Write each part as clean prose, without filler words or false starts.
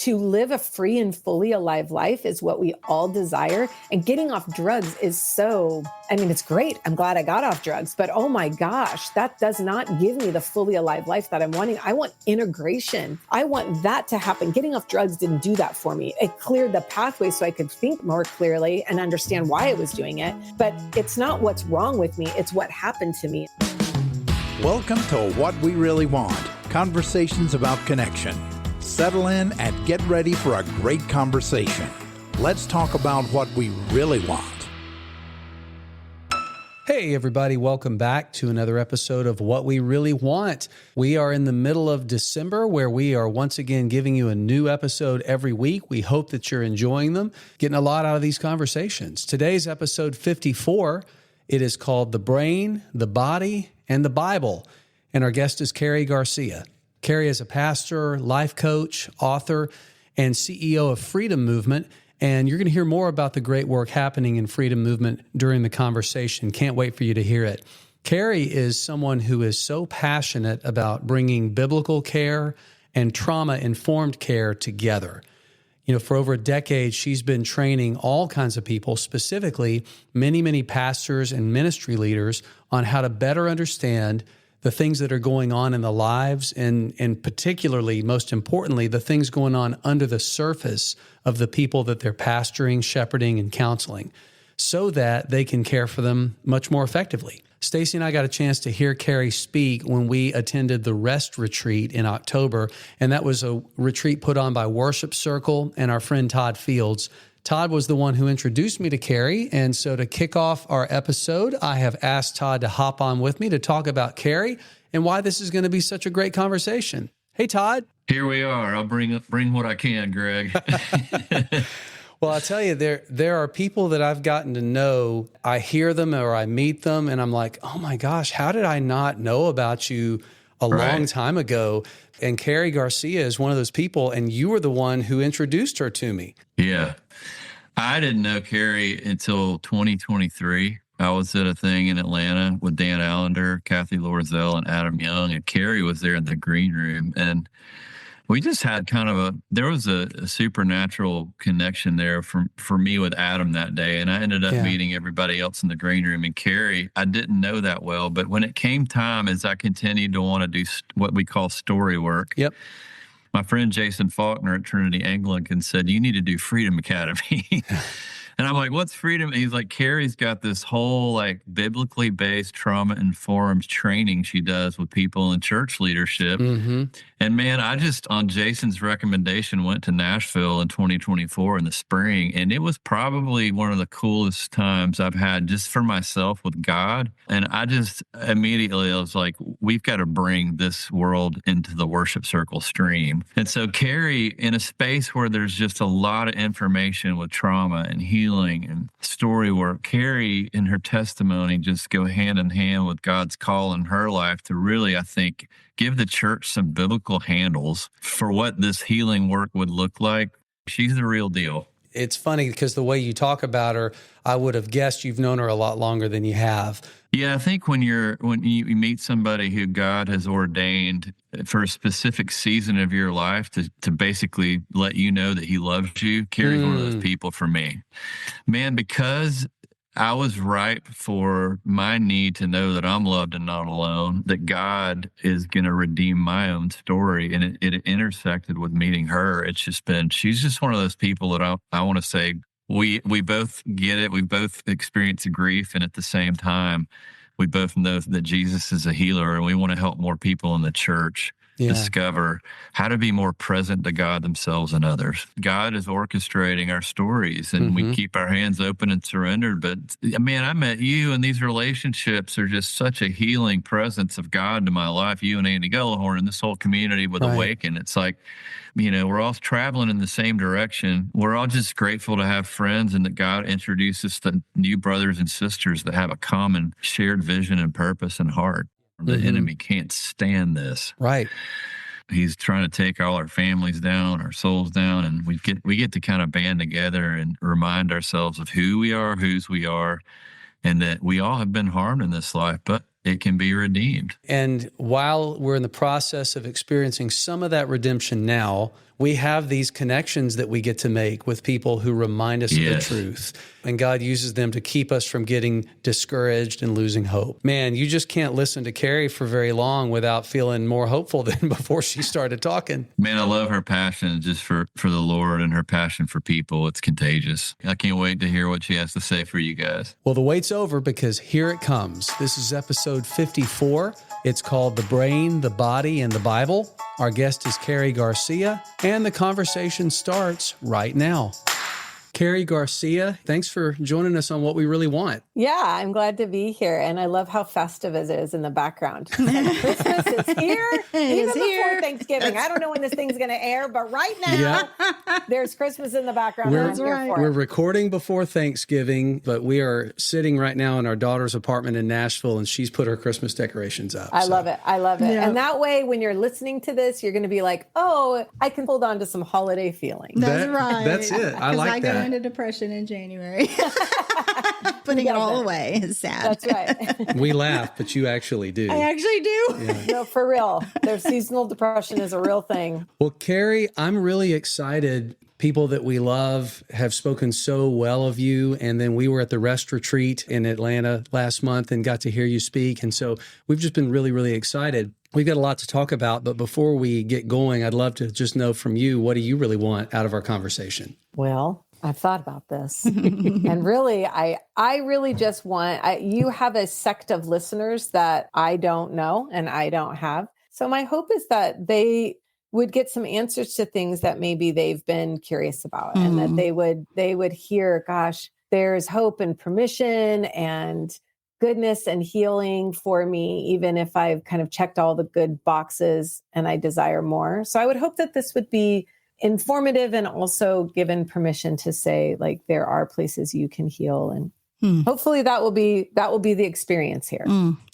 To live a free and fully alive life is what we all desire. And getting off drugs is it's great. I'm glad I got off drugs, but oh my gosh, that does not give me the fully alive life that I'm wanting. I want integration. I want that to happen. Getting off drugs didn't do that for me. It cleared the pathway so I could think more clearly and understand why I was doing it. But it's not what's wrong with me. It's what happened to me. Welcome to What We Really Want, conversations about connection. Settle in and get ready for a great conversation. Let's talk about what we really want. Hey, everybody. Welcome back to another episode of What We Really Want. We are in the middle of December, where we are once again giving you a new episode every week. We hope that you're enjoying them, getting a lot out of these conversations. Today's episode 54. It is called The Brain, the Body, and the Bible. And our guest is Karrie Garcia. Karrie is a pastor, life coach, author, and CEO of Freedom Movement. And you're going to hear more about the great work happening in Freedom Movement during the conversation. Can't wait for you to hear it. Karrie is someone who is so passionate about bringing biblical care and trauma-informed care together. For over a decade, she's been training all kinds of people, specifically many pastors and ministry leaders, on how to better understand the things that are going on in the lives and particularly, most importantly, the things going on under the surface of the people that they're pastoring, shepherding, and counseling, so that they can care for them much more effectively. Stacy and I got a chance to hear Karrie speak when we attended the Rest Retreat in October, and that was a retreat put on by Worship Circle and our friend Todd Fields. Todd was the one who introduced me to Karrie, and so to kick off our episode, I have asked Todd to hop on with me to talk about Karrie and why this is going to be such a great conversation. Hey, Todd. Here we are. I'll bring what I can, Greg. Well, I'll tell you, there are people that I've gotten to know. I hear them or I meet them, and I'm like, oh my gosh, how did I not know about you a long time ago? And Karrie Garcia is one of those people, and you were the one who introduced her to me. Yeah. I didn't know Karrie until 2023. I was at a thing in Atlanta with Dan Allender, Kathy Lorzell, and Adam Young, and Karrie was there in the green room. And we just had there was a supernatural connection there for me with Adam that day. And I ended up meeting everybody else in the green room. And Karrie, I didn't know that well, but when it came time, as I continued to want to do what we call story work, my friend Jason Faulkner at Trinity Anglican said, you need to do Freedom Academy. And I'm like, what's Freedom? And he's like, Karrie's got this whole biblically based trauma-informed training she does with people in church leadership. Mm-hmm. And man, I just, on Jason's recommendation, went to Nashville in 2024 in the spring. And it was probably one of the coolest times I've had just for myself with God. And I just immediately, I was like, we've got to bring this world into the Worship Circle stream. And so Karrie, in a space where there's just a lot of information with trauma and healing and story work, Karrie and her testimony just go hand in hand with God's call in her life to really, I think, give the church some biblical handles for what this healing work would look like. She's the real deal. It's funny because the way you talk about her, I would have guessed you've known her a lot longer than you have. Yeah, I think when you meet somebody who God has ordained for a specific season of your life to basically let you know that he loves you, Karrie's one of those people for me. Man, because I was ripe for my need to know that I'm loved and not alone, that God is going to redeem my own story. And it intersected with meeting her. She's just one of those people that I want to say, we both get it. We both experience grief. And at the same time, we both know that Jesus is a healer, and we want to help more people in the church discover how to be more present to God themselves and others. God is orchestrating our stories, and we keep our hands open and surrendered. But man, I met you, and these relationships are just such a healing presence of God to my life. You and Andy Gullahorn and this whole community with Awaken. It's like, we're all traveling in the same direction. We're all just grateful to have friends, and that God introduces to new brothers and sisters that have a common shared vision and purpose and heart. The enemy can't stand this. Right. He's trying to take all our families down, our souls down, and we get to kind of band together and remind ourselves of who we are, whose we are, and that we all have been harmed in this life, but it can be redeemed. And while we're in the process of experiencing some of that redemption now, we have these connections that we get to make with people who remind us of the truth. And God uses them to keep us from getting discouraged and losing hope. Man, you just can't listen to Karrie for very long without feeling more hopeful than before she started talking. Man, I love her passion just for the Lord and her passion for people. It's contagious. I can't wait to hear what she has to say for you guys. Well, the wait's over because here it comes. This is episode 54. It's called The Brain, the Body, and the Bible. Our guest is Karrie Garcia, and the conversation starts right now. Karrie Garcia, thanks for joining us on What We Really Want. Yeah, I'm glad to be here. And I love how festive it is in the background. Christmas is here, even before Thanksgiving. I don't know when this thing's going to air, but right now, there's Christmas in the background. We're recording before Thanksgiving, but we are sitting right now in our daughter's apartment in Nashville, and she's put her Christmas decorations up. I love it. I love it. Yeah. And that way, when you're listening to this, you're going to be like, oh, I can hold on to some holiday feeling. That's right. That's it. I like that. Into depression in January. Putting it all away is sad. That's right. We laugh, but you actually do. I actually do. Yeah. No, for real. Their seasonal depression is a real thing. Well, Karrie, I'm really excited. People that we love have spoken so well of you. And then we were at the Rest Retreat in Atlanta last month and got to hear you speak. And so we've just been really, really excited. We've got a lot to talk about, but before we get going, I'd love to just know from you, what do you really want out of our conversation? Well, I've thought about this. And really, I really just want, you have a sect of listeners that I don't know and I don't have. So my hope is that they would get some answers to things that maybe they've been curious about, and that they would hear, gosh, there's hope and permission and goodness and healing for me, even if I've kind of checked all the good boxes and I desire more. So I would hope that this would be informative and also given permission to say, like, there are places you can heal, and hopefully that will be the experience here.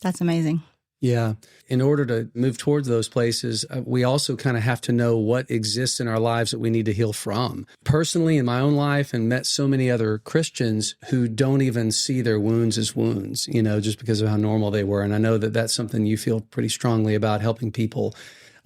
That's amazing. Yeah. In order to move towards those places, we also kind of have to know what exists in our lives that we need to heal from. Personally, in my own life, and met so many other Christians who don't even see their wounds as wounds, just because of how normal they were. And I know that that's something you feel pretty strongly about, helping people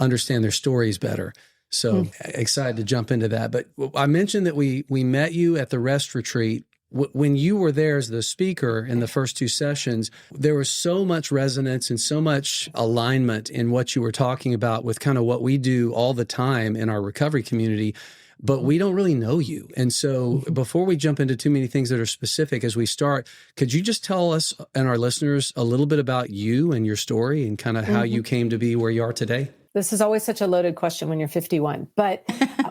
understand their stories better. So excited to jump into that. But I mentioned that we met you at the Rest Retreat. When you were there as the speaker in the first two sessions, there was so much resonance and so much alignment in what you were talking about with kind of what we do all the time in our recovery community, but we don't really know you. And so before we jump into too many things that are specific as we start, could you just tell us and our listeners a little bit about you and your story and kind of how you came to be where you are today? This is always such a loaded question when you're 51, but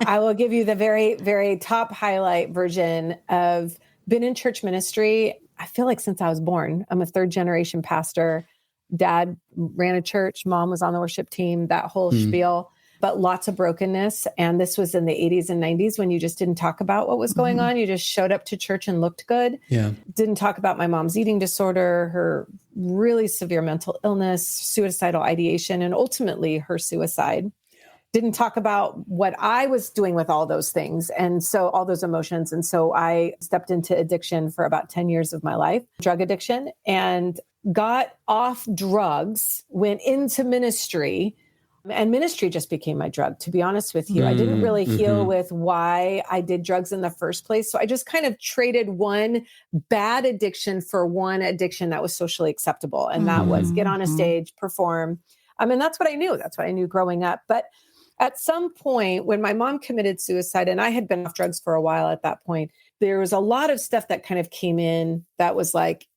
I will give you the very, very top highlight version of been in church ministry. I feel like since I was born. I'm a third generation pastor. Dad ran a church. Mom was on the worship team, that whole spiel, but lots of brokenness. And this was in the 80s and 90s when you just didn't talk about what was going on. You just showed up to church and looked good. Yeah. Didn't talk about my mom's eating disorder, her really severe mental illness, suicidal ideation, and ultimately her suicide. Didn't talk about what I was doing with all those things. And so all those emotions. And so I stepped into addiction for about 10 years of my life, drug addiction, and got off drugs, went into ministry, and ministry just became my drug, to be honest with you. I didn't really heal with why I did drugs in the first place. So I just kind of traded one bad addiction for one addiction that was socially acceptable. And that was get on a stage, perform. I mean, that's what I knew. That's what I knew growing up. But at some point when my mom committed suicide, and I had been off drugs for a while at that point, there was a lot of stuff that kind of came in that was like,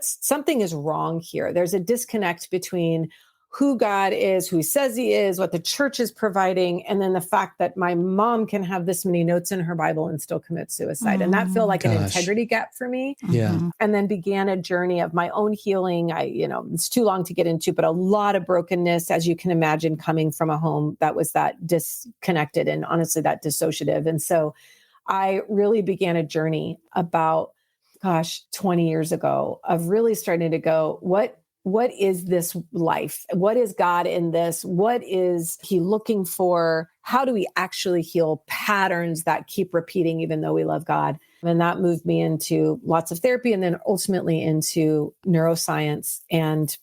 something is wrong here. There's a disconnect between who God is, who he says he is, what the church is providing, and then the fact that my mom can have this many notes in her Bible and still commit suicide. And that felt like an integrity gap for me. Yeah. And then began a journey of my own healing. It's too long to get into, but a lot of brokenness, as you can imagine, coming from a home that was that disconnected and honestly that dissociative. And so I really began a journey about, 20 years ago of really starting to go, what is this life? What is God in this? What is he looking for? How do we actually heal patterns that keep repeating, even though we love God? And that moved me into lots of therapy and then ultimately into neuroscience and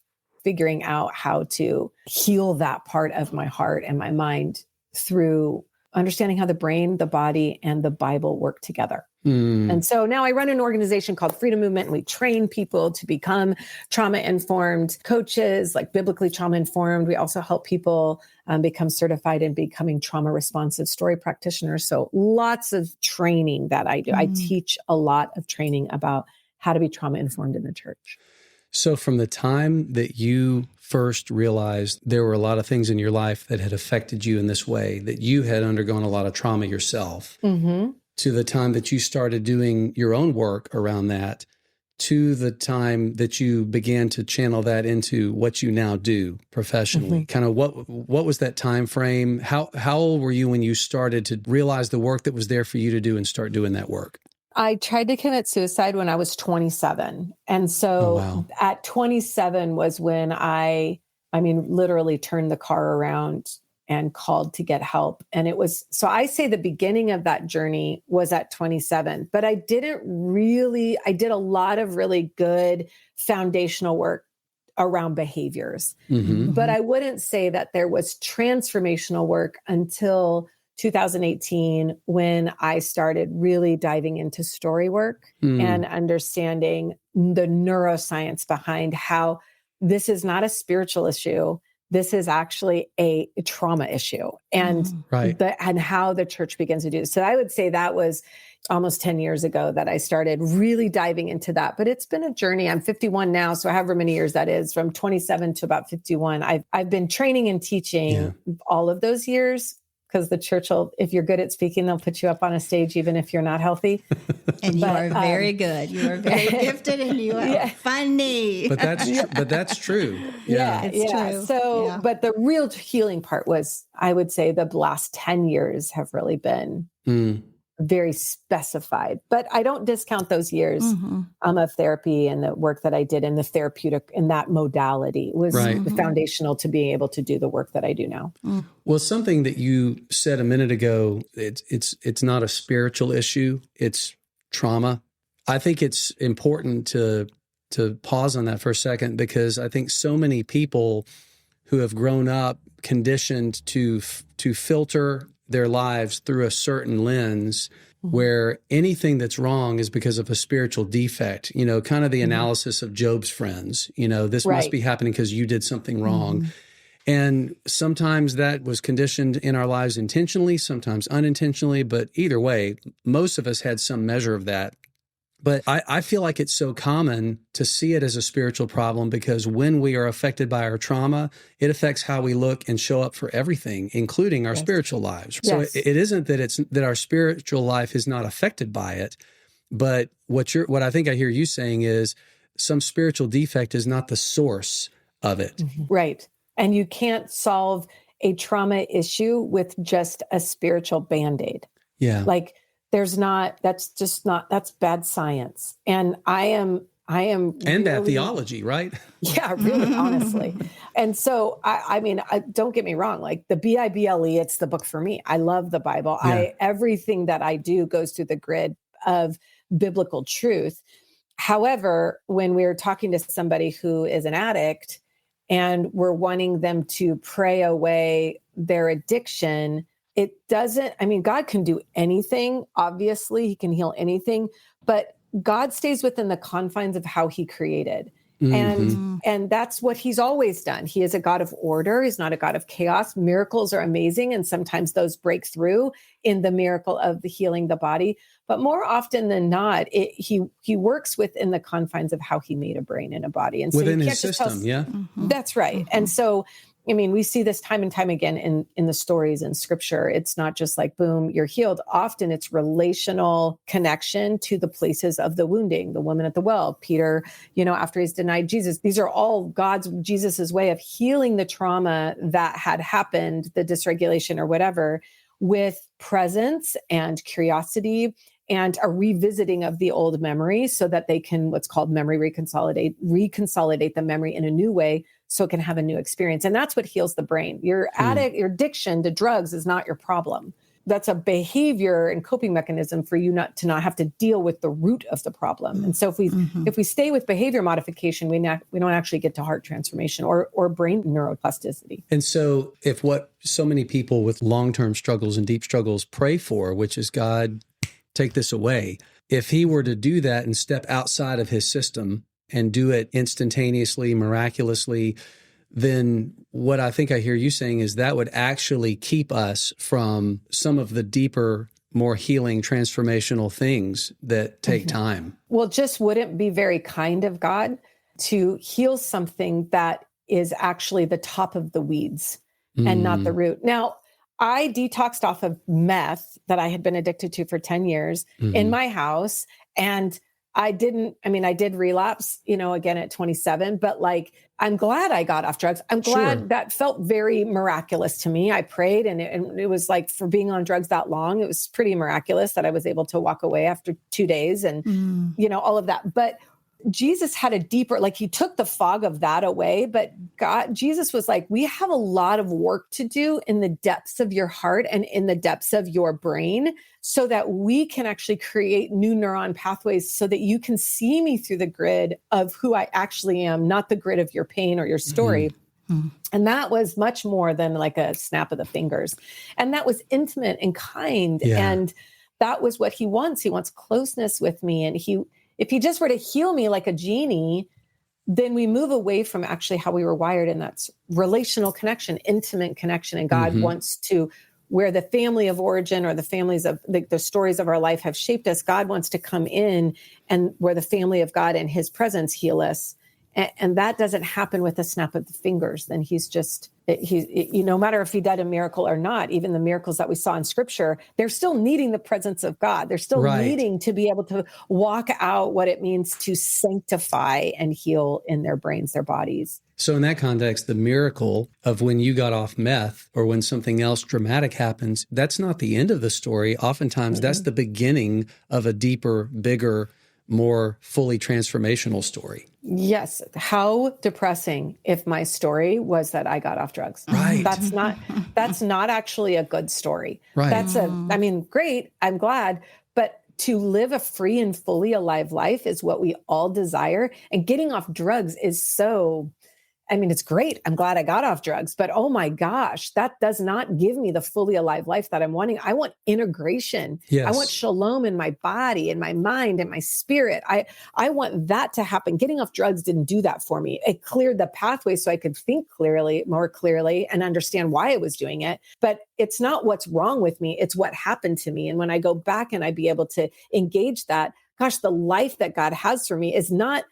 figuring out how to heal that part of my heart and my mind through understanding how the brain, the body, and the Bible work together. And so now I run an organization called Freedom Movement, and we train people to become trauma-informed coaches, like biblically trauma-informed. We also help people become certified in becoming trauma-responsive story practitioners. So lots of training that I do. I teach a lot of training about how to be trauma-informed in the church. So from the time that you first realized there were a lot of things in your life that had affected you in this way, that you had undergone a lot of trauma yourself, to the time that you started doing your own work around that, to the time that you began to channel that into what you now do professionally, kind of what was that time frame? How old were you when you started to realize the work that was there for you to do and start doing that work? I tried to commit suicide when I was 27. And so at 27 was when I literally turned the car around and called to get help. And so I say the beginning of that journey was at 27, but I did a lot of really good foundational work around behaviors. But I wouldn't say that there was transformational work until 2018, when I started really diving into story work and understanding the neuroscience behind how this is not a spiritual issue. This is actually a trauma issue, and and how the church begins to do this. So I would say that was almost 10 years ago that I started really diving into that. But it's been a journey. I'm 51 now, so however many years that is, from 27 to about 51. I've been training and teaching all of those years. Because the church will, if you're good at speaking, they'll put you up on a stage, even if you're not healthy. And you are very good. You are very gifted, and you are funny. But that's true. Yeah, it's true. So, but the real healing part was, I would say, the last 10 years have really been very specified. But I don't discount those years of therapy and the work that I did in the therapeutic, in that modality was the foundational to being able to do the work that I do now. Well, something that you said a minute ago, it's not a spiritual issue, it's trauma. I think it's important to pause on that for a second, because I think so many people who have grown up conditioned to filter their lives through a certain lens where anything that's wrong is because of a spiritual defect, kind of the analysis of Job's friends, this must be happening because you did something wrong. And sometimes that was conditioned in our lives intentionally, sometimes unintentionally, but either way, most of us had some measure of that. But I feel like it's so common to see it as a spiritual problem, because when we are affected by our trauma, it affects how we look and show up for everything, including our spiritual lives. So it isn't that our spiritual life is not affected by it, but what I think I hear you saying is some spiritual defect is not the source of it. Right. And you can't solve a trauma issue with just a spiritual Band-Aid. Yeah. That's bad science. And I am and really, bad theology, right? Yeah, really, honestly. And so, I mean, don't get me wrong, like the Bible, it's the book for me. I love the Bible. Yeah. Everything that I do goes through the grid of biblical truth. However, when we're talking to somebody who is an addict and we're wanting them to pray away their addiction, it doesn't, God can do anything. Obviously, he can heal anything, but God stays within the confines of how he created. And that's what he's always done. He is a God of order. He's not a God of chaos. Miracles are amazing. And sometimes those break through in the miracle of the healing the body. But more often than not, he works within the confines of how he made a brain and a body. And so within you can't his just system, That's right. And so, we see this time and time again in the stories in scripture. It's not just like, boom, you're healed. Often it's relational connection to the places of the wounding, the woman at the well, Peter, after he's denied Jesus. These are all Jesus's way of healing the trauma that had happened, the dysregulation or whatever, with presence and curiosity and a revisiting of the old memory so that they can, what's called memory reconsolidate the memory in a new way so it can have a new experience. And that's what heals the brain. Your addiction to drugs is not your problem. that's a behavior and coping mechanism for you not to have to deal with the root of the problem. And so if we stay with behavior modification, we don't actually get to heart transformation or brain neuroplasticity. And so if what so many people with long-term struggles and deep struggles pray for, which is God, take this away, if he were to do that and step outside of his system and do it instantaneously, miraculously, then what I think I hear you saying is that would actually keep us from some of the deeper, more healing, transformational things that take time. Well, just wouldn't be very kind of God to heal something that is actually the top of the weeds and not the root. Now, I detoxed off of meth that I had been addicted to for 10 years in my house. And I did relapse, again at 27, but I'm glad I got off drugs. I'm glad that felt very miraculous to me. I prayed and it was like, for being on drugs that long, it was pretty miraculous that I was able to walk away after 2 days and, all of that. But Jesus had a deeper, he took the fog of that away, but Jesus was like, we have a lot of work to do in the depths of your heart and in the depths of your brain so that we can actually create new neuron pathways so that you can see me through the grid of who I actually am, not the grid of your pain or your story. And that was much more than like a snap of the fingers. And that was intimate and kind. Yeah. And that was what he wants. He wants closeness with me. And if he just were to heal me like a genie, then we move away from actually how we were wired. And that's relational connection, intimate connection. And God wants to, where the family of origin or the families of the stories of our life have shaped us, God wants to come in and where the family of God and his presence heal us. And that doesn't happen with a snap of the fingers. Then he's no matter if he did a miracle or not, even the miracles that we saw in scripture, they're still needing the presence of God. They're still needing to be able to walk out what it means to sanctify and heal in their brains, their bodies. So in that context, the miracle of when you got off meth or when something else dramatic happens, that's not the end of the story. Oftentimes that's the beginning of a deeper, bigger, more fully transformational story. Yes. How depressing if my story was that I got off drugs. Right. That's not actually a good story. Right. Great. I'm glad. But to live a free and fully alive life is what we all desire. And getting off drugs is it's great. I'm glad I got off drugs, but oh my gosh, that does not give me the fully alive life that I'm wanting. I want integration. Yes. I want shalom in my body, in my mind, and my spirit. I want that to happen. Getting off drugs didn't do that for me. It cleared the pathway so I could think more clearly and understand why I was doing it. But it's not what's wrong with me. It's what happened to me. And when I go back and I be able to engage that, gosh, the life that God has for me is not,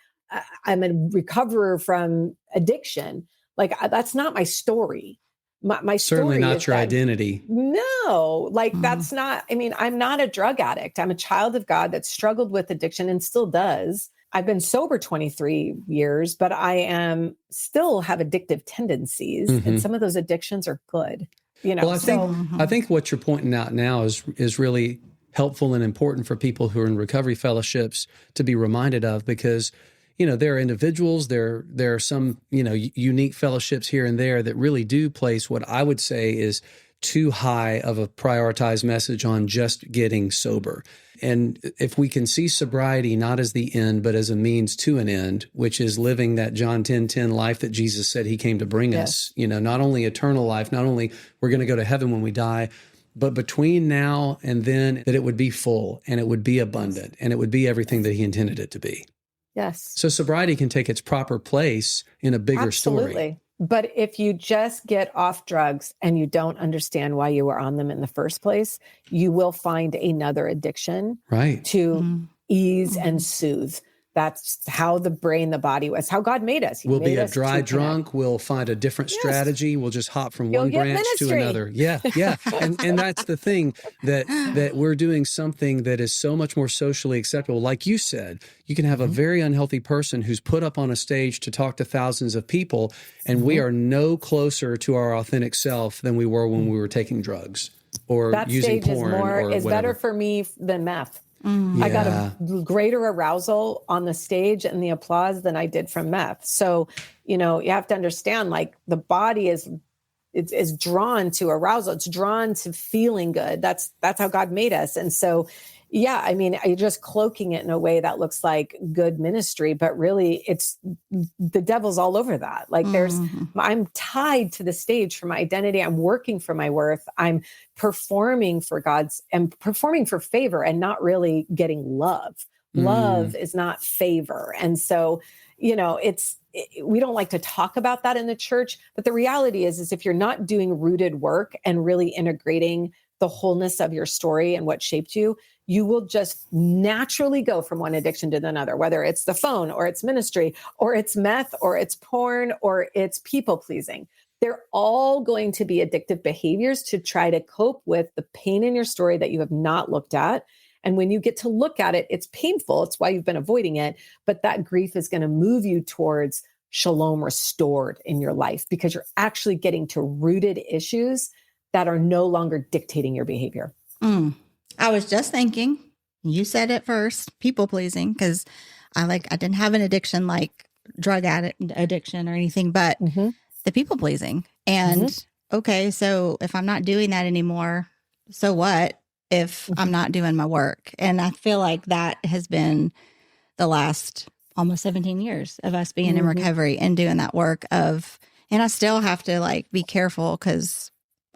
I'm a recoverer from addiction. That's not my story. My certainly story not is your that, identity. No, that's not, I'm not a drug addict. I'm a child of God that struggled with addiction and still does. I've been sober 23 years, but I still have addictive tendencies. And some of those addictions are good. Well, I think what you're pointing out now is really helpful and important for people who are in recovery fellowships to be reminded of, because there are individuals, there are some, unique fellowships here and there that really do place what I would say is too high of a prioritized message on just getting sober. And if we can see sobriety not as the end, but as a means to an end, which is living that John 10:10 life that Jesus said he came to bring us, not only eternal life, not only we're going to go to heaven when we die, but between now and then that it would be full and it would be abundant and it would be everything that he intended it to be. Yes. So sobriety can take its proper place in a bigger story. But if you just get off drugs and you don't understand why you were on them in the first place, you will find another addiction to ease and soothe. That's how the brain, the body was, how God made us. We'll be a dry drunk. We'll find a different strategy. We'll just hop from one branch to another. Yeah. And that's the thing, that we're doing something that is so much more socially acceptable. Like you said, you can have a very unhealthy person who's put up on a stage to talk to thousands of people, and we are no closer to our authentic self than we were when we were taking drugs or that using stage porn is better for me than meth. I got a greater arousal on the stage and the applause than I did from meth. So, you have to understand, the body is is drawn to arousal. It's drawn to feeling good. That's how God made us. And so, yeah, I mean, you're just cloaking it in a way that looks like good ministry, but really it's the devil's all over that. Like I'm tied to the stage for my identity. I'm working for my worth. I'm performing for performing for favor and not really getting love. Love is not favor. And so, we don't like to talk about that in the church, but the reality is if you're not doing rooted work and really integrating the wholeness of your story and what shaped you, you will just naturally go from one addiction to another, whether it's the phone or it's ministry or it's meth or it's porn or it's people pleasing. They're all going to be addictive behaviors to try to cope with the pain in your story that you have not looked at. And when you get to look at it, it's painful. It's why you've been avoiding it. But that grief is going to move you towards shalom restored in your life because you're actually getting to rooted issues that are no longer dictating your behavior. I was just thinking, you said it first, people pleasing, because I didn't have an addiction like drug addiction or anything, but the people pleasing. And okay, so if I'm not doing that anymore, so what if I'm not doing my work? And I feel like that has been the last almost 17 years of us being in recovery and doing that work and I still have to be careful because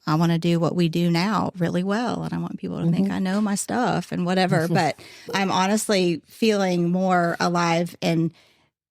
I want to do what we do now really well. And I want people to think I know my stuff and whatever, but I'm honestly feeling more alive and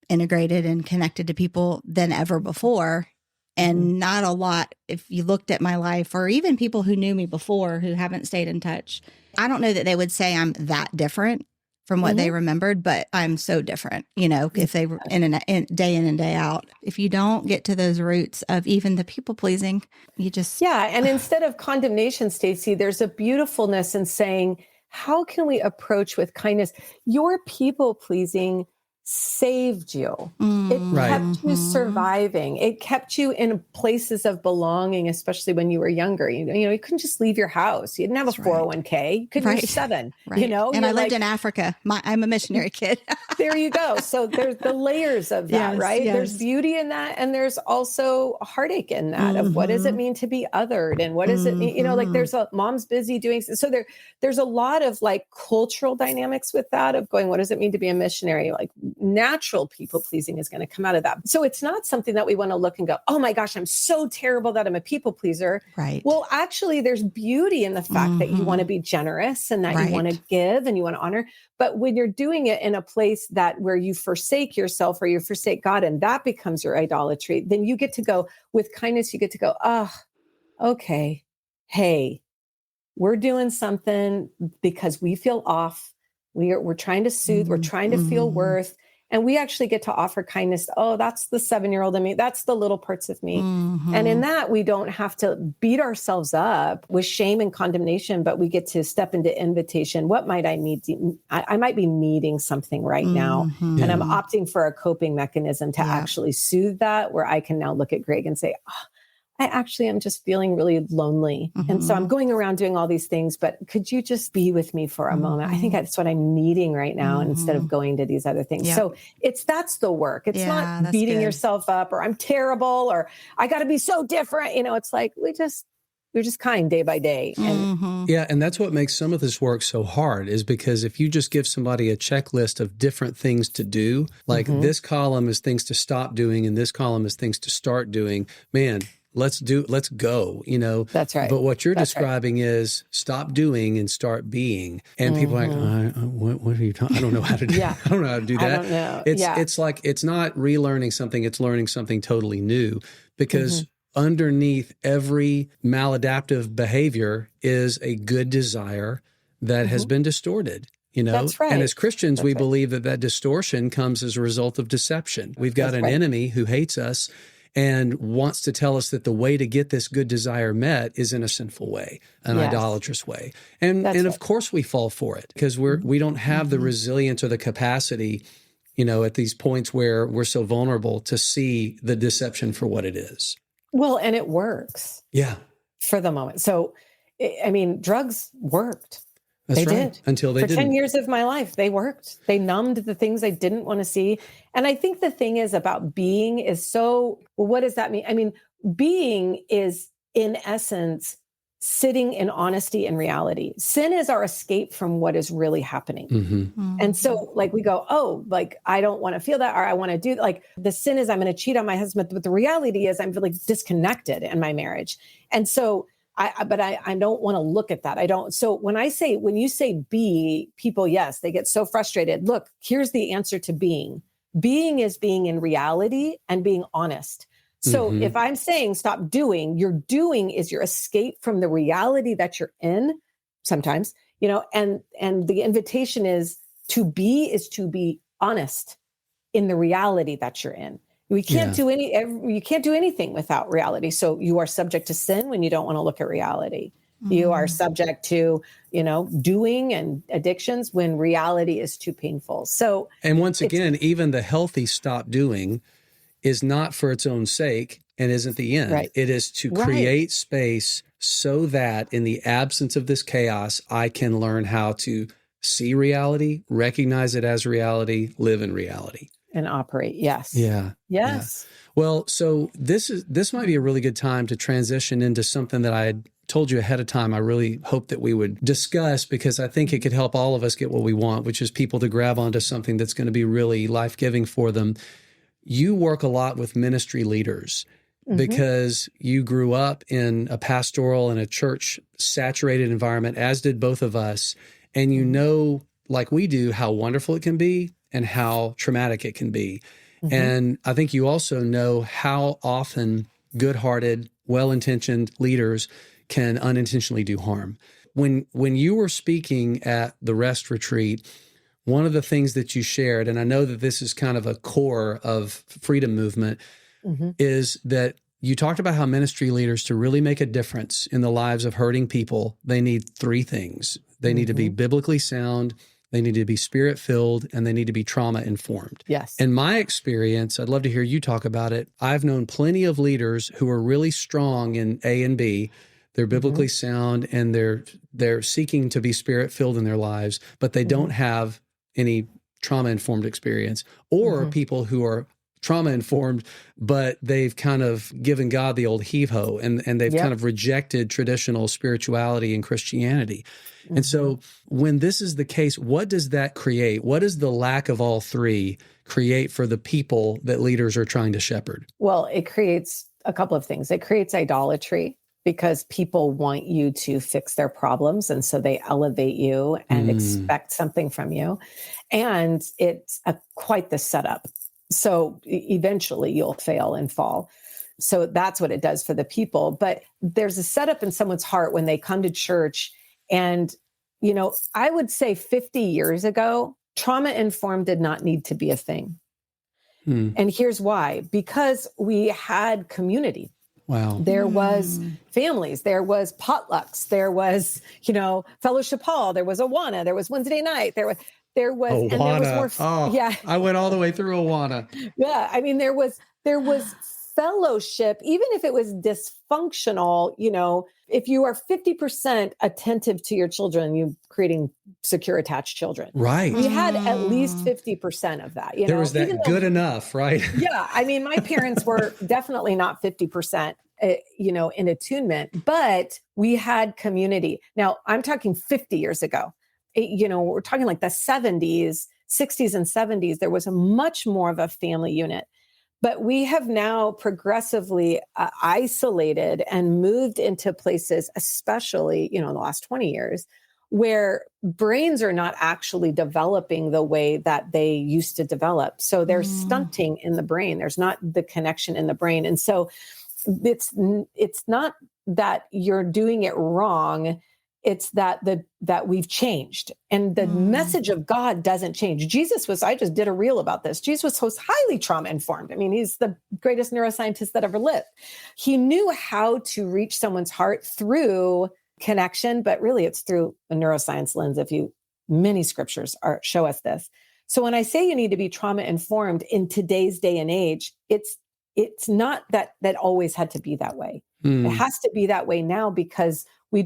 integrated and connected to people than ever before. And not a lot, if you looked at my life or even people who knew me before who haven't stayed in touch, I don't know that they would say I'm that different from what they remembered, but I'm so different, if they were day in and day out. If you don't get to those roots of even the people pleasing, you just... Yeah. And instead of condemnation, Stacey, there's a beautifulness in saying, how can we approach with kindness? Your people pleasing saved you. It kept you surviving. It kept you in places of belonging, especially when you were younger. You couldn't just leave your house. You didn't have a 401k. You couldn't reach 7, and I lived in Africa. I'm a missionary kid. There you go. So there's the layers of that, right? Yes. There's beauty in that. And there's also heartache in that of what does it mean to be othered? And what does it mean? There's mom's busy doing. So there's a lot of cultural dynamics with that of going, what does it mean to be a missionary? Natural people pleasing is going to come out of that. So it's not something that we want to look and go, oh my gosh, I'm so terrible that I'm a people pleaser. Right. Well, actually, there's beauty in the fact that you want to be generous and that you want to give and you want to honor. But when you're doing it in a place where you forsake yourself or you forsake God and that becomes your idolatry, then you get to go with kindness. You get to go, okay, hey, we're doing something because we feel off. We're trying to soothe. We're trying to feel worth. And we actually get to offer kindness. Oh, that's the 7-year-old in me. That's the little parts of me. And in that, we don't have to beat ourselves up with shame and condemnation, but we get to step into invitation. What might I need? I might be needing something right now. And I'm opting for a coping mechanism to actually soothe that, where I can now look at Greg and say, I actually am just feeling really lonely. And so I'm going around doing all these things, but could you just be with me for a moment? I think that's what I'm needing right now instead of going to these other things. So that's the work. It's not beating yourself up or I'm terrible or I got to be so different. It's like, we're just kind day by day. And Yeah. And that's what makes some of this work so hard is because if you just give somebody a checklist of different things to do, like this column is things to stop doing and this column is things to start doing, man, let's go, That's right. But what you're describing is stop doing and start being. And people are like, what are you talking? I don't know how to do I don't know how to do that. I don't know. It's like, it's not relearning something. It's learning something totally new because underneath every maladaptive behavior is a good desire that has been distorted. That's right. And as Christians, we believe that distortion comes as a result of deception. We've got an enemy who hates us and wants to tell us that the way to get this good desire met is in a sinful way, an idolatrous way. And of course we fall for it because we don't have the resilience or the capacity, at these points where we're so vulnerable to see the deception for what it is. Well, and it works. Yeah. For the moment. So, drugs worked. That's they right. did. Until they For didn't. 10 years of my life, they worked. They numbed the things I didn't want to see. And I think the thing is about being is what does that mean? Being is in essence, sitting in honesty and reality. Sin is our escape from what is really happening. Mm-hmm. And so like we go, oh, like, I don't want to feel that, or I want to do, like, the sin is I'm going to cheat on my husband. But the reality is I'm like disconnected in my marriage. And so I don't want to look at that. I don't. So when you say be, people, yes, they get so frustrated. Look, here's the answer to being. Being is being in reality and being honest. So if I'm saying stop doing, your doing is your escape from the reality that you're in sometimes, and the invitation is to be honest in the reality that you're in. You can't do anything without reality. So you are subject to sin when you don't want to look at reality. You are subject to, doing and addictions when reality is too painful. So, and once again, even the healthy stop doing is not for its own sake and isn't the end. Right. It is to create space so that in the absence of this chaos, I can learn how to see reality, recognize it as reality, live in reality. And operate. Yes. Yeah. Yes. Yeah. Well, so this might be a really good time to transition into something that I had told you ahead of time. I really hope that we would discuss, because I think it could help all of us get what we want, which is people to grab onto something that's going to be really life-giving for them. You work a lot with ministry leaders because you grew up in a pastoral and a church saturated environment, as did both of us. And you know, like we do, how wonderful it can be and how traumatic it can be. And I think you also know how often good-hearted, well-intentioned leaders can unintentionally do harm. When you were speaking at the Rest Retreat, one of the things that you shared, and I know that this is kind of a core of freedom movement, is that you talked about how ministry leaders, to really make a difference in the lives of hurting people, they need three things. They need to be biblically sound, they need to be spirit-filled, and they need to be trauma-informed. Yes. In my experience, I'd love to hear you talk about it. I've known plenty of leaders who are really strong in A and B. They're biblically sound, and they're seeking to be spirit-filled in their lives, but they don't have any trauma-informed experience, or people who are trauma-informed, but they've kind of given God the old heave-ho, and they've kind of rejected traditional spirituality and Christianity. And so when this is the case, what does that create? What does the lack of all three create for the people that leaders are trying to shepherd? Well, it creates a couple of things. It creates idolatry, because people want you to fix their problems. And so they elevate you and expect something from you. And it's quite the setup. So eventually you'll fail and fall. So that's what it does for the people. But there's a setup in someone's heart when they come to church. And, I would say 50 years ago, trauma-informed did not need to be a thing. And here's why. Because we had community. Wow. There was families, there was potlucks, there was, fellowship hall, there was Awana, there was Wednesday night, there was, Awana. and there was more. I went all the way through Awana. Yeah. I mean, there was fellowship, even if it was dysfunctional, if you are 50% attentive to your children, you're creating secure attached children. Right. We had at least 50% of that. There was that good enough, right? Yeah. I mean, my parents were definitely not 50%, in attunement, but we had community. Now, I'm talking 50 years ago. We're talking like the 70s, 60s and 70s. There was a much more of a family unit. But we have now progressively isolated and moved into places, especially, in the last 20 years, where brains are not actually developing the way that they used to develop. So there's stunting in the brain. There's not the connection in the brain. And so it's not that you're doing it wrong. It's that we've changed, and the message of God doesn't change. I just did a reel about this. Jesus was highly trauma informed. I mean, he's the greatest neuroscientist that ever lived. He knew how to reach someone's heart through connection, but really it's through a neuroscience lens. Many scriptures show us this. So when I say you need to be trauma informed in today's day and age, it's not that always had to be that way. It has to be that way now, because we're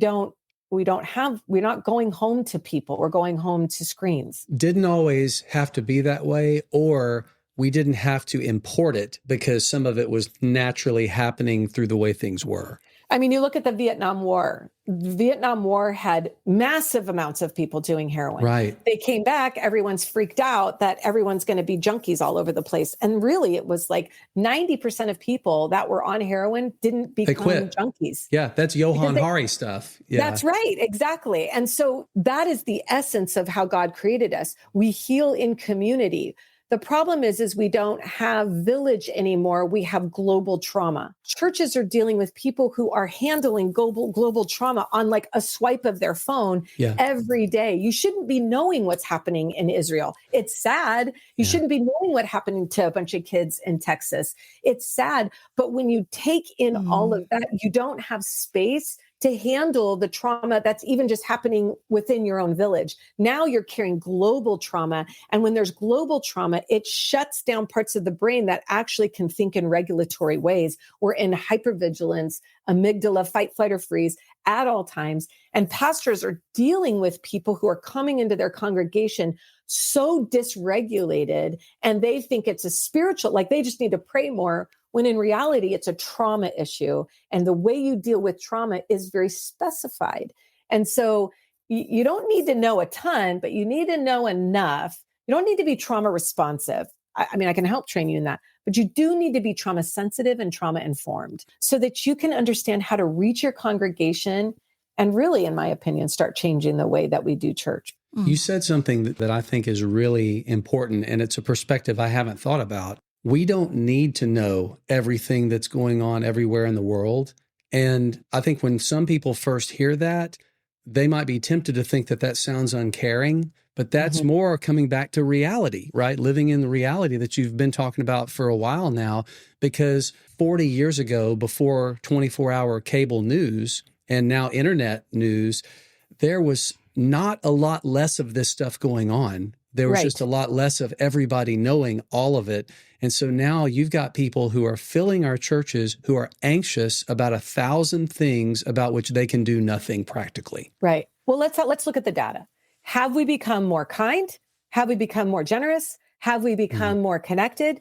not going home to people. We're going home to screens. Didn't always have to be that way, or we didn't have to import it because some of it was naturally happening through the way things were. I mean, you look at the Vietnam War. The Vietnam War had massive amounts of people doing heroin. Right. They came back, everyone's freaked out that everyone's going to be junkies all over the place. And really, it was like 90% of people that were on heroin didn't become junkies. Yeah, that's Johann Hari stuff. Yeah. That's right, exactly. And so that is the essence of how God created us. We heal in community. The problem is we don't have village anymore. We have global trauma. Churches are dealing with people who are handling global trauma on like a swipe of their phone every day. You shouldn't be knowing what's happening in Israel. It's sad. You shouldn't be knowing what's happening to a bunch of kids in Texas. It's sad. But when you take in all of that, you don't have space to handle the trauma that's even just happening within your own village. Now you're carrying global trauma. And when there's global trauma, it shuts down parts of the brain that actually can think in regulatory ways. We're in hypervigilance, amygdala, fight, flight, or freeze at all times. And pastors are dealing with people who are coming into their congregation so dysregulated, and they think it's a spiritual, like they just need to pray more, when in reality, it's a trauma issue. And the way you deal with trauma is very specified. And so you don't need to know a ton, but you need to know enough. You don't need to be trauma responsive. I mean, I can help train you in that, but you do need to be trauma sensitive and trauma informed so that you can understand how to reach your congregation and really, in my opinion, start changing the way that we do church. You said something that I think is really important, and it's a perspective I haven't thought about. We don't need to know everything that's going on everywhere in the world. And I think when some people first hear that, they might be tempted to think that that sounds uncaring, but that's more coming back to reality, right? Living in the reality that you've been talking about for a while now, because 40 years ago, before 24-hour cable news and now internet news, there was not a lot less of this stuff going on. There was just a lot less of everybody knowing all of it. And so now you've got people who are filling our churches who are anxious about 1,000 things about which they can do nothing practically. Right. Well, let's look at the data. Have we become more kind? Have we become more generous? Have we become more connected?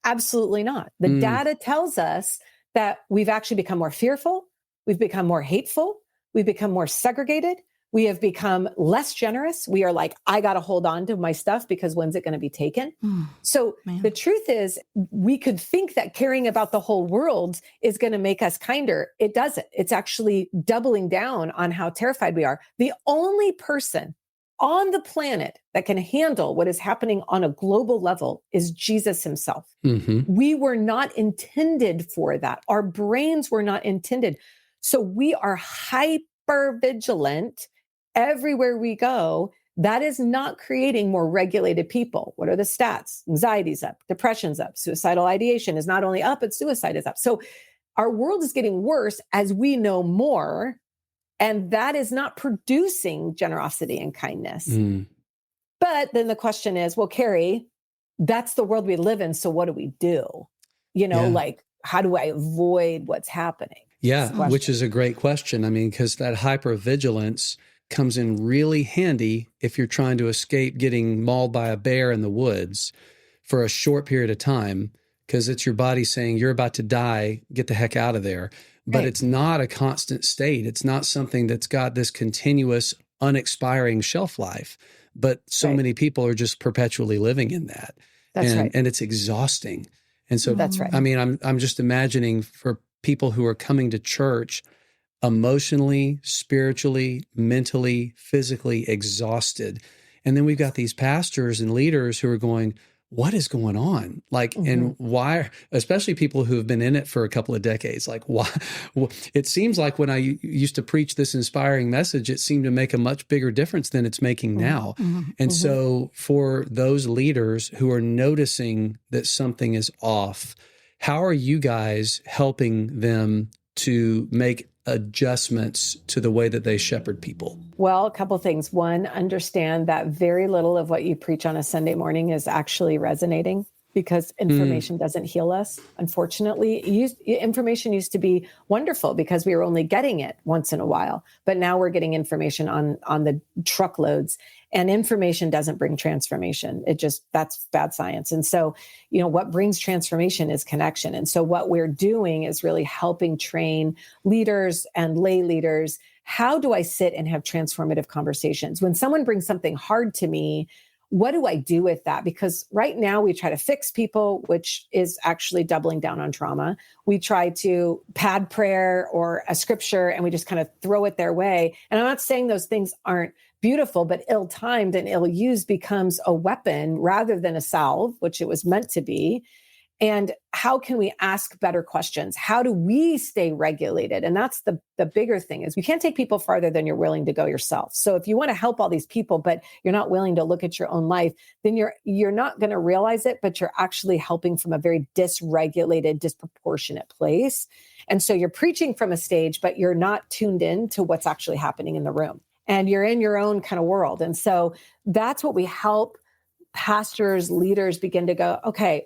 Absolutely not. The data tells us that we've actually become more fearful. We've become more hateful. We've become more segregated. We have become less generous. We are like, I got to hold on to my stuff because when's it going to be taken? So the truth is, we could think that caring about the whole world is going to make us kinder. It doesn't. It's actually doubling down on how terrified we are. The only person on the planet that can handle what is happening on a global level is Jesus himself. We were not intended for that. Our brains were not intended. So we are hyper vigilant everywhere we go. That is not creating more regulated people. What are the stats? Anxiety's up, depression's up, suicidal ideation is not only up, but suicide is up. So our world is getting worse as we know more, and that is not producing generosity and kindness. But then the question is, well, Karrie, that's the world we live in. So what do we do? You know, like, how do I avoid what's happening? Yeah, which is a great question. I mean, because that hypervigilance comes in really handy if you're trying to escape getting mauled by a bear in the woods for a short period of time, because it's your body saying you're about to die, get the heck out of there. But it's not a constant state. It's not something that's got this continuous, unexpiring shelf life. But so many people are just perpetually living in that. And it's exhausting. And so, I mean, I'm just imagining for people who are coming to church emotionally, spiritually, mentally, physically exhausted. And then we've got these pastors and leaders who are going, what is going on? Like, and why, especially people who have been in it for a couple of decades, like why? It seems like when I used to preach this inspiring message, it seemed to make a much bigger difference than it's making now. And so for those leaders who are noticing that something is off, how are you guys helping them to make adjustments to the way that they shepherd people? Well, a couple of things. One, understand that very little of what you preach on a Sunday morning is actually resonating. because information doesn't heal us. Unfortunately, information used to be wonderful because we were only getting it once in a while, but now we're getting information on the truckloads, and information doesn't bring transformation. That's bad science. And so, what brings transformation is connection. And so what we're doing is really helping train leaders and lay leaders. How do I sit and have transformative conversations? When someone brings something hard to me, what do I do with that? Because right now we try to fix people, which is actually doubling down on trauma. We try to pad prayer or a scripture and we just kind of throw it their way. And I'm not saying those things aren't beautiful, but ill-timed and ill-used becomes a weapon rather than a salve, which it was meant to be. And how can we ask better questions? How do we stay regulated? And that's the bigger thing, is you can't take people farther than you're willing to go yourself. So if you want to help all these people, but you're not willing to look at your own life, then you're not going to realize it, but you're actually helping from a very dysregulated, disproportionate place. And so you're preaching from a stage, but you're not tuned in to what's actually happening in the room. And you're in your own kind of world. And so that's what we help pastors, leaders begin to go, okay,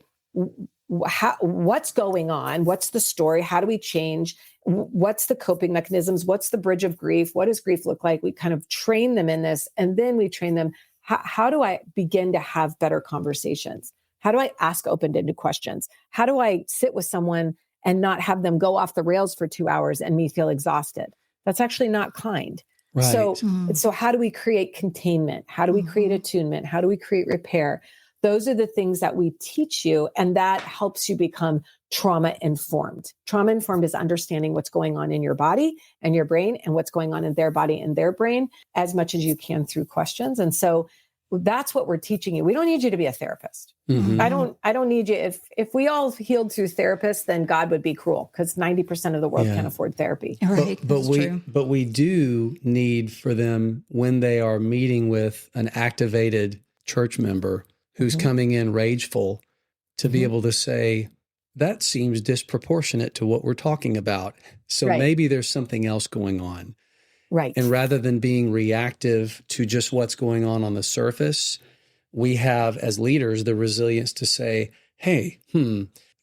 what's going on? What's the story? How do we change? What's the coping mechanisms? What's the bridge of grief? What does grief look like? We kind of train them in this, and then we train them. How do I begin to have better conversations? How do I ask open-ended questions? How do I sit with someone and not have them go off the rails for 2 hours and me feel exhausted? That's actually not kind. Right. So how do we create containment? How do we create attunement? How do we create repair? Those are the things that we teach you, and that helps you become trauma-informed. Trauma-informed is understanding what's going on in your body and your brain and what's going on in their body and their brain as much as you can through questions. And so that's what we're teaching you. We don't need you to be a therapist. Mm-hmm. I don't need you. If we all healed through therapists, then God would be cruel, because 90% of the world can't afford therapy. Right. But we do need for them, when they are meeting with an activated church member who's coming in rageful, to be able to say, that seems disproportionate to what we're talking about. So maybe there's something else going on. Right. And rather than being reactive to just what's going on the surface, we have, as leaders, the resilience to say, hey,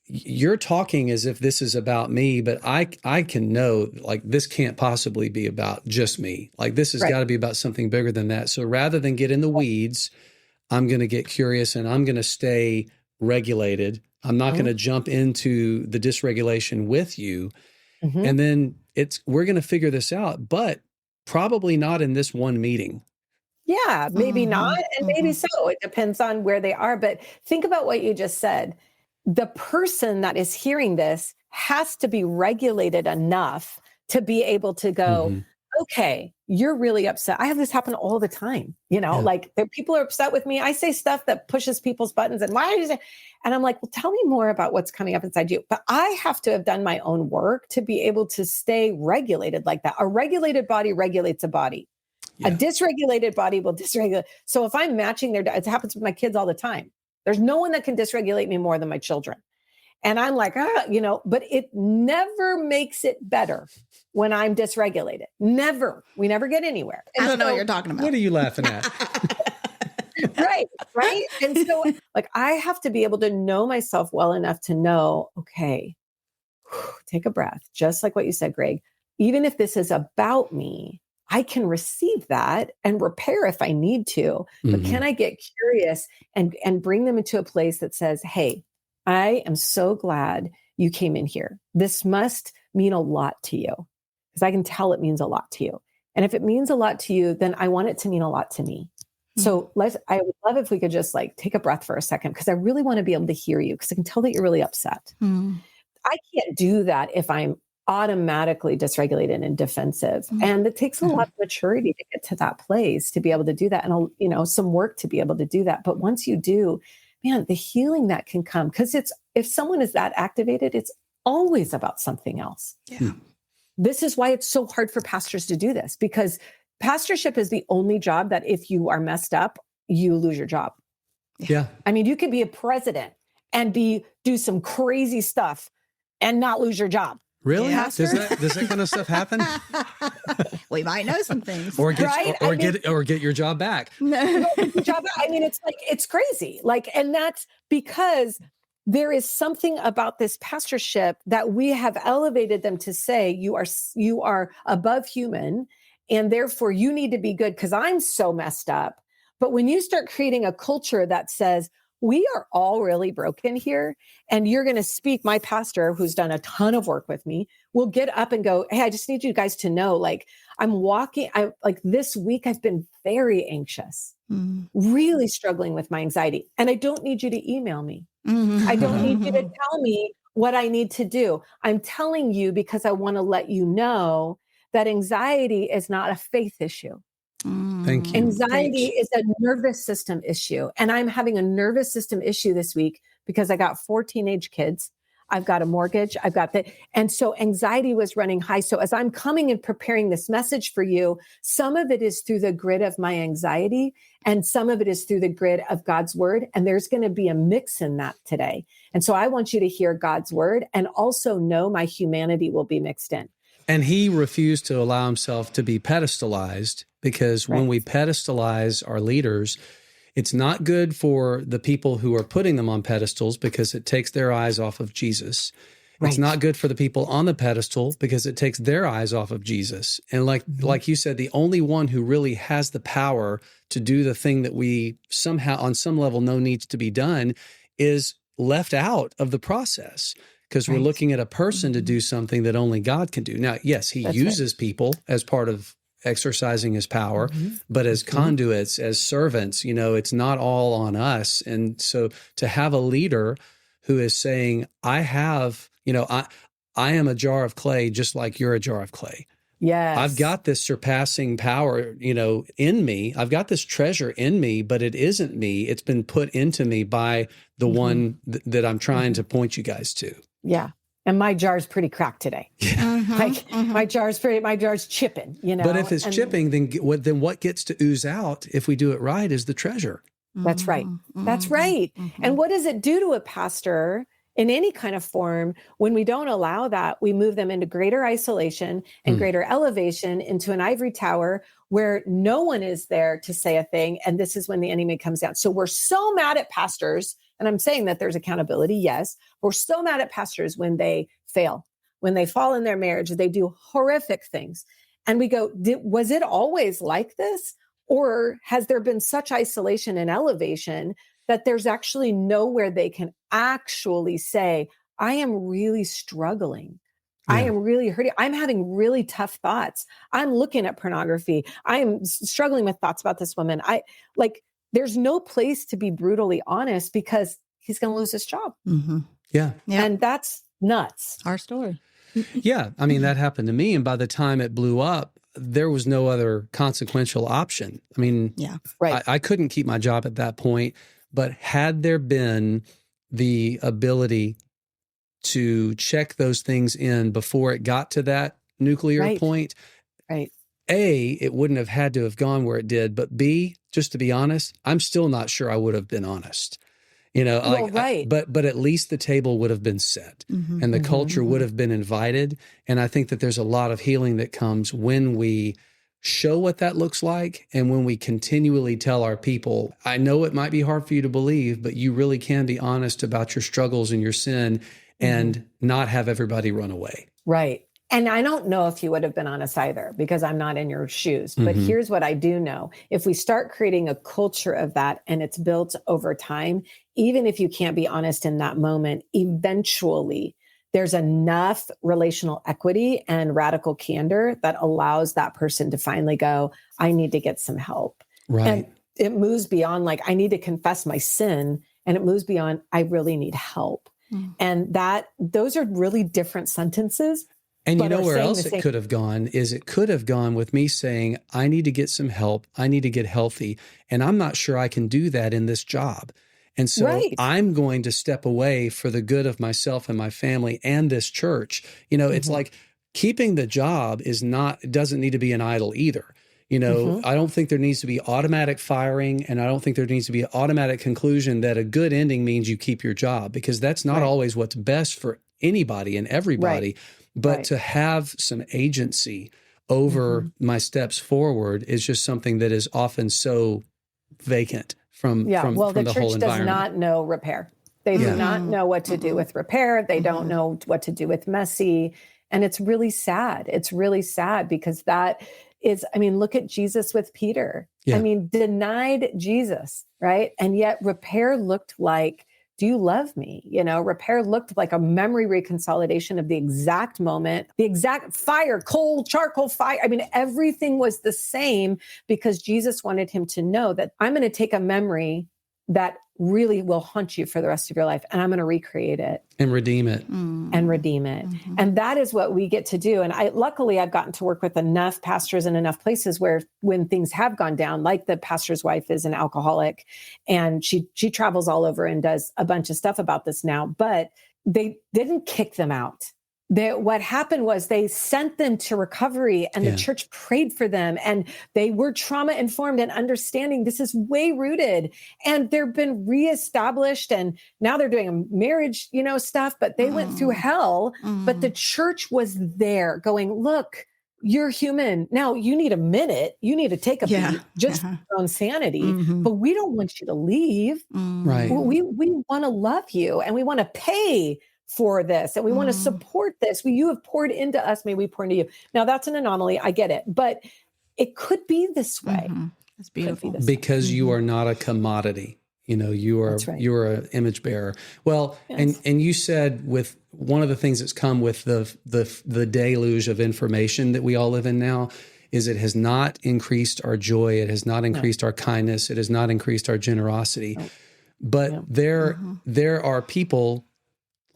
you're talking as if this is about me, but I can know, like, this can't possibly be about just me. Like, this has got to be about something bigger than that. So rather than get in the weeds, I'm going to get curious and I'm going to stay regulated. I'm not going to jump into the dysregulation with you. Mm-hmm. And then we're going to figure this out, but probably not in this one meeting. Yeah, maybe not. And maybe so. It depends on where they are. But think about what you just said. The person that is hearing this has to be regulated enough to be able to go, okay, you're really upset. I have this happen all the time. Like, people are upset with me. I say stuff that pushes people's buttons. And why are you saying? And I'm like, well, tell me more about what's coming up inside you. But I have to have done my own work to be able to stay regulated like that. A regulated body regulates a body. Yeah. A dysregulated body will dysregulate. So if I'm matching it happens with my kids all the time. There's no one that can dysregulate me more than my children. And I'm like, but it never makes it better when I'm dysregulated. Never. We never get anywhere. And I don't know what you're talking about. What are you laughing at? Right. And so, like, I have to be able to know myself well enough to know, okay, take a breath. Just like what you said, Greg, even if this is about me, I can receive that and repair if I need to. But can I get curious and bring them into a place that says, hey, I am so glad you came in here. This must mean a lot to you, because I can tell it means a lot to you. And if it means a lot to you, then I want it to mean a lot to me. So I would love if we could just take a breath for a second, because I really want to be able to hear you, because I can tell that you're really upset. I can't do that if I'm automatically dysregulated and defensive. And it takes a lot of maturity to get to that place, to be able to do that. And, some work to be able to do that. But once you do, man, the healing that can come, because if someone is that activated, it's always about something else. Yeah. This is why it's so hard for pastors to do this, because pastorship is the only job that if you are messed up, you lose your job. Yeah. I mean, you can be a president and do some crazy stuff and not lose your job. Really? Yeah. Does that kind of stuff happen? We might know some things. Or get Right? get your job back. Job. I mean, it's like, it's crazy. Like, and that's because there is something about this pastorship that we have elevated them to say, you are above human, and therefore you need to be good because I'm so messed up. But when you start creating a culture that says, we are all really broken here, and you're going to speak, my pastor, who's done a ton of work with me, will get up and go, hey, I just need you guys to know, like, this week I've been very anxious, really struggling with my anxiety. And I don't need you to email me. I don't need you to tell me what I need to do. I'm telling you because I want to let you know that anxiety is not a faith issue. Thank you. Anxiety is a nervous system issue. And I'm having a nervous system issue this week because I got 4 teenage kids. I've got a mortgage. I've got that. And so anxiety was running high. So as I'm coming and preparing this message for you, some of it is through the grid of my anxiety, and some of it is through the grid of God's word. And there's going to be a mix in that today. And so I want you to hear God's word and also know my humanity will be mixed in. And he refused to allow himself to be pedestalized, because when we pedestalize our leaders, it's not good for the people who are putting them on pedestals because it takes their eyes off of Jesus. Right. It's not good for the people on the pedestal because it takes their eyes off of Jesus. And like you said, the only one who really has the power to do the thing that we somehow on some level know needs to be done is left out of the process, because we're looking at a person to do something that only God can do. Now, yes, he uses people as part of exercising his power, but as conduits, as servants, it's not all on us. And so to have a leader who is saying, I am a jar of clay, just like you're a jar of clay. Yes. I've got this surpassing power, in me. I've got this treasure in me, but it isn't me. It's been put into me by the one that I'm trying to point you guys to. Yeah. And my jar's pretty cracked today. My jar's chipping, But if it's chipping, then what gets to ooze out, if we do it right, is the treasure. That's right. That's right. And what does it do to a pastor in any kind of form when we don't allow that? We move them into greater isolation and greater elevation into an ivory tower where no one is there to say a thing. And this is when the enemy comes down. So we're so mad at pastors. And I'm saying that there's accountability, yes. We're so mad at pastors when they fail, when they fall in their marriage, they do horrific things. And we go, was it always like this? Or has there been such isolation and elevation that there's actually nowhere they can actually say, I am really struggling. Yeah. I am really hurting. I'm having really tough thoughts. I'm looking at pornography. I am struggling with thoughts about this woman. There's no place to be brutally honest because he's going to lose his job. Yeah. And that's nuts. Our story. Yeah. I mean, that happened to me. And by the time it blew up, there was no other consequential option. I mean, I couldn't keep my job at that point. But had there been the ability to check those things in before it got to that nuclear point, A, it wouldn't have had to have gone where it did. But B, just to be honest, I'm still not sure I would have been honest. But at least the table would have been set and the culture would have been invited. And I think that there's a lot of healing that comes when we show what that looks like and when we continually tell our people, I know it might be hard for you to believe, but you really can be honest about your struggles and your sin and not have everybody run away. Right. And I don't know if you would have been honest either because I'm not in your shoes. But here's what I do know. If we start creating a culture of that and it's built over time, even if you can't be honest in that moment, eventually there's enough relational equity and radical candor that allows that person to finally go, I need to get some help. Right. And it moves beyond I need to confess my sin. And it moves beyond, I really need help. And those are really different sentences. And you know where else it could have gone is it could have gone with me saying, I need to get some help. I need to get healthy. And I'm not sure I can do that in this job. And so I'm going to step away for the good of myself and my family and this church. It's like keeping the job doesn't need to be an idol either. I don't think there needs to be automatic firing, and I don't think there needs to be an automatic conclusion that a good ending means you keep your job, because that's not always what's best for anybody and everybody. But to have some agency over my steps forward is just something that is often so vacant from the the whole church does environment. not know repair. They do not know what to do with repair. They don't know what to do with messy. And it's really sad. It's really sad because that is, I mean, look at Jesus with Peter. Yeah. I mean, denied Jesus, right? And yet repair looked like, do you love me? You know, repair looked like a memory reconsolidation of the exact moment, the exact fire, coal, charcoal, fire. I mean, everything was the same because Jesus wanted him to know that I'm going to take a memory that really will haunt you for the rest of your life, and I'm going to recreate it and redeem it. And redeem it. And that is what we get to do. And luckily I've gotten to work with enough pastors in enough places where when things have gone down, like the pastor's wife is an alcoholic and she travels all over and does a bunch of stuff about this now, but they didn't kick them out. What happened was they sent them to recovery and the church prayed for them and they were trauma informed and understanding this is way rooted and they've been reestablished and now they're doing marriage, stuff, but they went through hell, but the church was there going, look, you're human. Now you need a minute. You need to take a beat just for your own sanity, but we don't want you to leave. Right. We want to love you and we want to pay for this. And we want to support this. You have poured into us. May we pour into you. Now that's an anomaly. I get it, but it could be this way. It's beautiful. Because you are not a commodity. You are an image bearer. Well, and you said with one of the things that's come with the deluge of information that we all live in now is it has not increased our joy. It has not increased our kindness. It has not increased our generosity. But there are people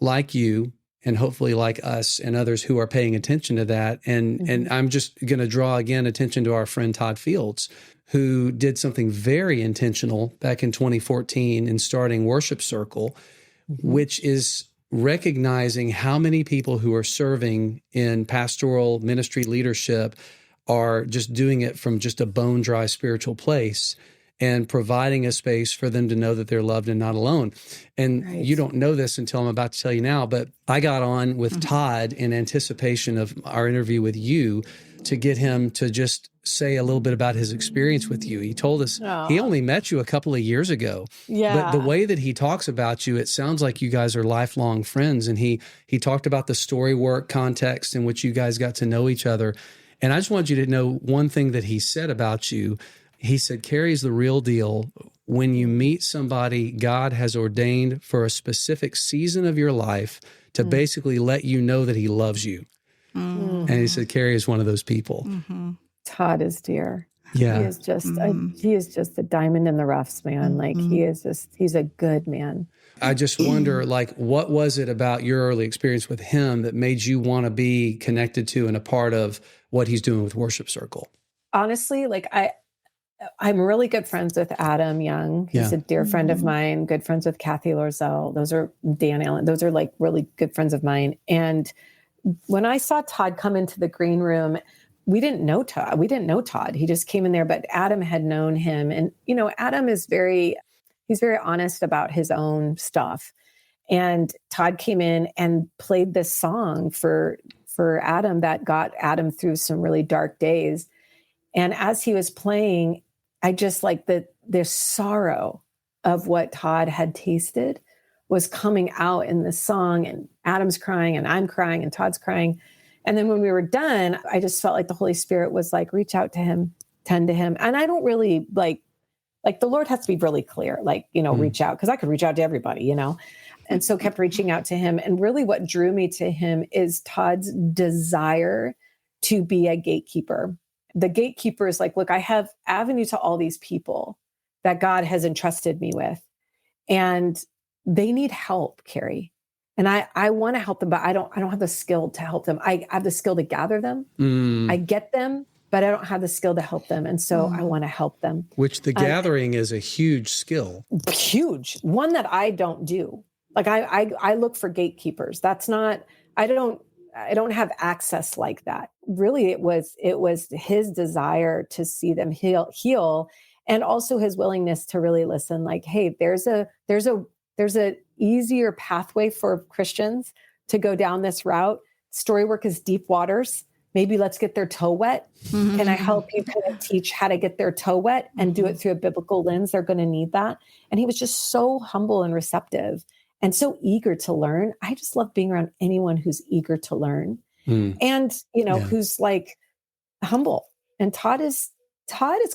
like you and hopefully like us and others who are paying attention to that. And I'm just going to draw again attention to our friend Todd Fields, who did something very intentional back in 2014 in starting Worship Circle, which is recognizing how many people who are serving in pastoral ministry leadership are just doing it from just a bone dry spiritual place and providing a space for them to know that they're loved and not alone. And you don't know this until I'm about to tell you now, but I got on with Todd in anticipation of our interview with you to get him to just say a little bit about his experience with you. He told us he only met you a couple of years ago. But the way that he talks about you, it sounds like you guys are lifelong friends. And he talked about the story work context in which you guys got to know each other. And I just want you to know one thing that he said about you. He said, Karrie's the real deal. When you meet somebody God has ordained for a specific season of your life to basically let you know that he loves you. And he said, Karrie is one of those people. Todd is dear. Yeah. He is just a diamond in the roughs, man. Like he's a good man. I just wonder, what was it about your early experience with him that made you want to be connected to and a part of what he's doing with Worship Circle? Honestly, I'm really good friends with Adam Young. He's a dear friend of mine, good friends with Kathy Lorzell. Those are Dan Allen. Those are really good friends of mine. And when I saw Todd come into the green room, we didn't know Todd. He just came in there, but Adam had known him. And, Adam is he's very honest about his own stuff. And Todd came in and played this song for Adam that got Adam through some really dark days. And as he was playing, I just the sorrow of what Todd had tasted was coming out in the song, and Adam's crying and I'm crying and Todd's crying. And then when we were done, I just felt like the Holy Spirit was reach out to him, tend to him. And I don't really the Lord has to be really clear, reach out, because I could reach out to everybody, and so kept reaching out to him. And really what drew me to him is Todd's desire to be a gatekeeper. The gatekeeper is look, I have avenue to all these people that God has entrusted me with, and they need help, Karrie. And I want to help them, but I don't have the skill to help them. I have the skill to gather them. I get them, but I don't have the skill to help them. And so I want to help them. Which the gathering is a huge skill. Huge. One that I don't do. I look for gatekeepers. That's not, I don't have access like that. Really, it was his desire to see them heal, and also his willingness to really listen. Hey, there's a easier pathway for Christians to go down this route. Storywork is deep waters. Maybe let's get their toe wet. Can I help you kind of teach how to get their toe wet and do it through a biblical lens? They're going to need that. And he was just so humble and receptive and so eager to learn. I just love being around anyone who's eager to learn and, who's like humble. And Todd has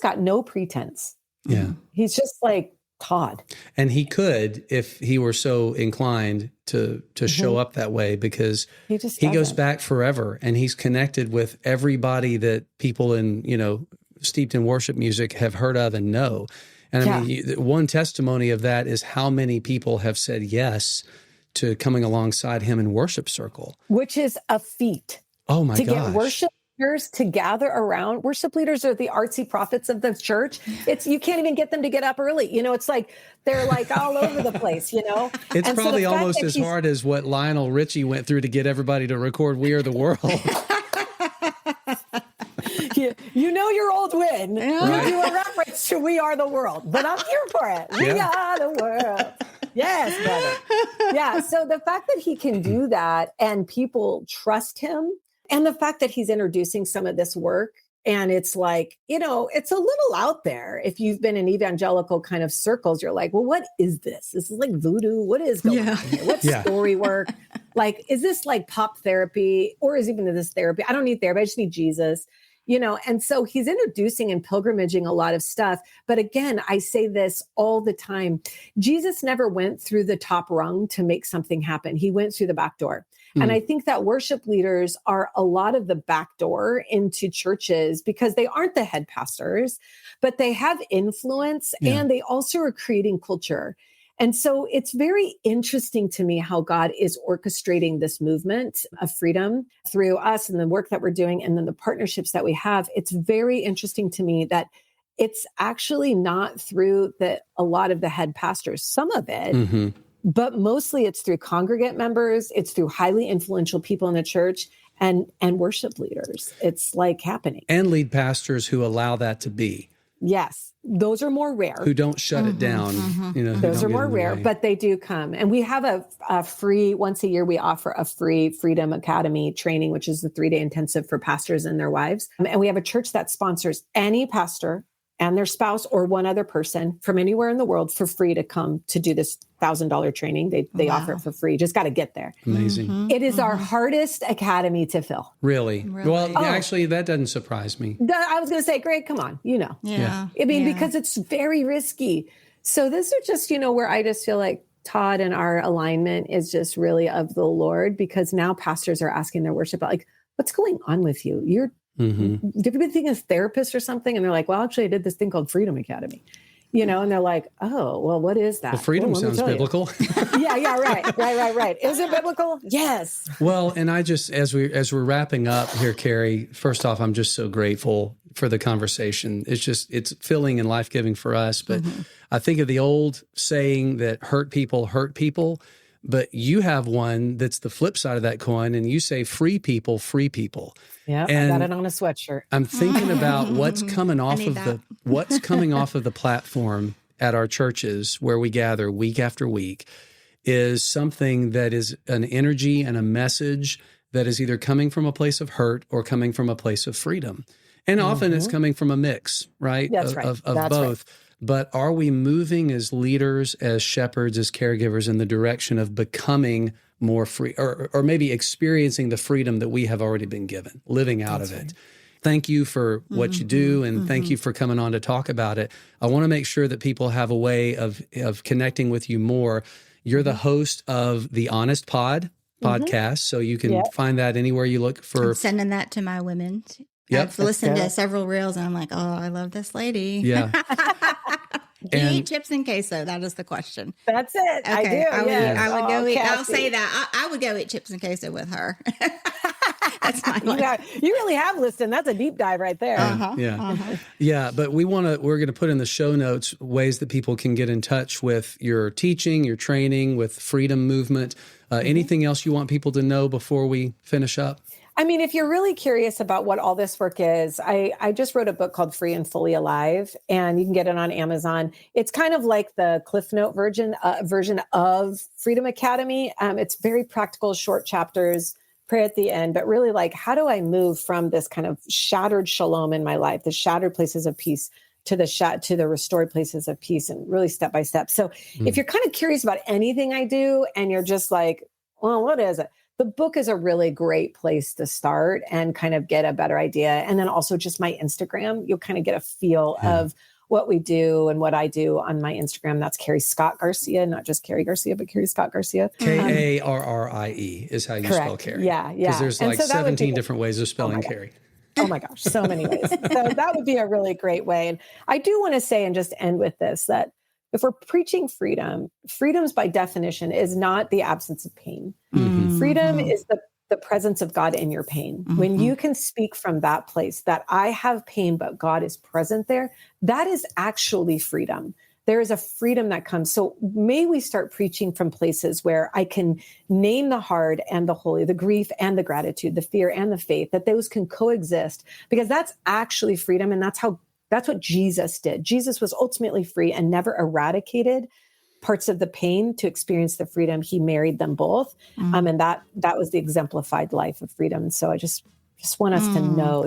got no pretense. Yeah. He's just like Todd. And he could, if he were so inclined to show up that way, because he goes back forever and he's connected with everybody that people in, steeped in worship music have heard of and know. And I mean, one testimony of that is how many people have said yes to coming alongside him in worship circle. Which is a feat. Oh my gosh. To get worship leaders to gather around. Worship leaders are the artsy prophets of the church. You can't even get them to get up early. It's like they're like all over the place, It's and probably almost as hard as what Lionel Richie went through to get everybody to record We Are the World. Your old win. Right. You do a reference to We Are the World, but I'm here for it. We are the world. Yes, brother. Yeah. So the fact that he can do that and people trust him, and the fact that he's introducing some of this work, and it's like, it's a little out there. If you've been in evangelical kind of circles, you're like, well, what is this? This is like voodoo. What is going on here? What's story work? Like, is this like pop therapy, or is even this therapy? I don't need therapy. I just need Jesus. And so he's introducing and pilgrimaging a lot of stuff. But again, I say this all the time. Jesus never went through the top rung to make something happen. He went through the back door. And I think that worship leaders are a lot of the back door into churches because they aren't the head pastors, but they have influence and they also are creating culture. And so it's very interesting to me how God is orchestrating this movement of freedom through us and the work that we're doing and then the partnerships that we have. It's very interesting to me that it's actually not through a lot of the head pastors, some of it, but mostly it's through congregate members. It's through highly influential people in the church and worship leaders. It's like happening. And lead pastors who allow that to be. Yes. Those are more rare. Who don't shut it down. Those are more rare, but they do come. And we have a free, once a year, we offer a free Freedom Academy training, which is the 3-day intensive for pastors and their wives. And we have a church that sponsors any pastor and their spouse or one other person from anywhere in the world for free to come to do this $1,000 training. They offer it for free. Just got to get there. Amazing. It is our hardest academy to fill. Really? Well, actually, that doesn't surprise me. I was going to say, Greg, come on, Yeah. I mean, because it's very risky. So this is just, where I just feel like Todd and our alignment is just really of the Lord, because now pastors are asking their worship, like, what's going on with you? Have you been thinking of therapist or something? And they're like, well, actually I did this thing called Freedom Academy, and they're like, oh, well, what is that? Well, freedom sounds biblical. Yeah. Right. Is it biblical? Yes. Well, and I just, as we're wrapping up here, Karrie, first off, I'm just so grateful for the conversation. It's filling and life-giving for us. But I think of the old saying that hurt people, but you have one that's the flip side of that coin, and you say free people, free people. Yeah, I got it on a sweatshirt. I'm thinking about what's coming off of the platform at our churches where we gather week after week is something that is an energy and a message that is either coming from a place of hurt or coming from a place of freedom. And often it's coming from a mix, right? That's right. Of That's both. Right. But are we moving as leaders, as shepherds, as caregivers in the direction of becoming more free or maybe experiencing the freedom that we have already been given, living out of it? Thank you for what you do, and thank you for coming on to talk about it. I want to make sure that people have a way of connecting with you more. You're the host of the Honest podcast, so you can find that anywhere you look for. I'm sending that to my women. Yep. I've listened to several reels, and I'm like, oh, I love this lady. Yeah. Do you eat chips and queso? That is the question. That's it. Okay. I do. I would go eat. Kathy. I'll say that. I would go eat chips and queso with her. That's my life. You really have listened. That's a deep dive right there. Yeah. But we're going to put in the show notes ways that people can get in touch with your teaching, your training, with Freedom Movement. Anything else you want people to know before we finish up? I mean, if you're really curious about what all this work is, I just wrote a book called Free and Fully Alive, and you can get it on Amazon. It's kind of like the Cliff Note version of Freedom Academy. It's very practical, short chapters, pray at the end, but really like, how do I move from this kind of shattered shalom in my life, the shattered places of peace, to the restored places of peace, and really step by step. So if you're kind of curious about anything I do and you're just like, well, what is it? The book is a really great place to start and kind of get a better idea. And then also just my Instagram, you'll kind of get a feel of what we do and what I do on my Instagram. That's Karrie Scott Garcia, not just Karrie Garcia, but Karrie Scott Garcia. Karrie is how you spell Karrie. Yeah. Because there's like 17 different ways of spelling Karrie. Oh my gosh, so many ways. So that would be a really great way. And I do want to say, and just end with this, that if we're preaching freedoms by definition is not the absence of pain. Mm-hmm. Freedom is the presence of God in your pain. Mm-hmm. When you can speak from that place that I have pain, but God is present there, that is actually freedom. There is a freedom that comes. So may we start preaching from places where I can name the hard and the holy, the grief and the gratitude, the fear and the faith, that those can coexist, because that's actually freedom. And that's what Jesus did. Jesus was ultimately free and never eradicated parts of the pain to experience the freedom. He married them both. Mm-hmm. And that was the exemplified life of freedom. So I just want us to know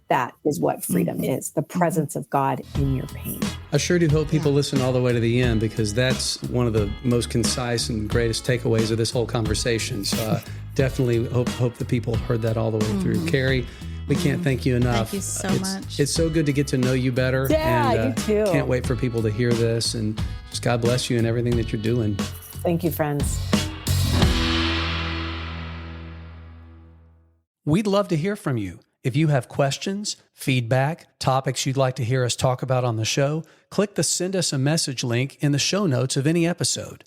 that is what freedom is, the presence of God in your pain. I sure do hope people listen all the way to the end, because that's one of the most concise and greatest takeaways of this whole conversation. So definitely hope the people heard that all the way through. Karrie, we can't thank you enough. Thank you so much. It's so good to get to know you better. Yeah, and, you too. Can't wait for people to hear this, and just God bless you and everything that you're doing. Thank you, friends. We'd love to hear from you. If you have questions, feedback, topics you'd like to hear us talk about on the show, click the Send Us a Message link in the show notes of any episode.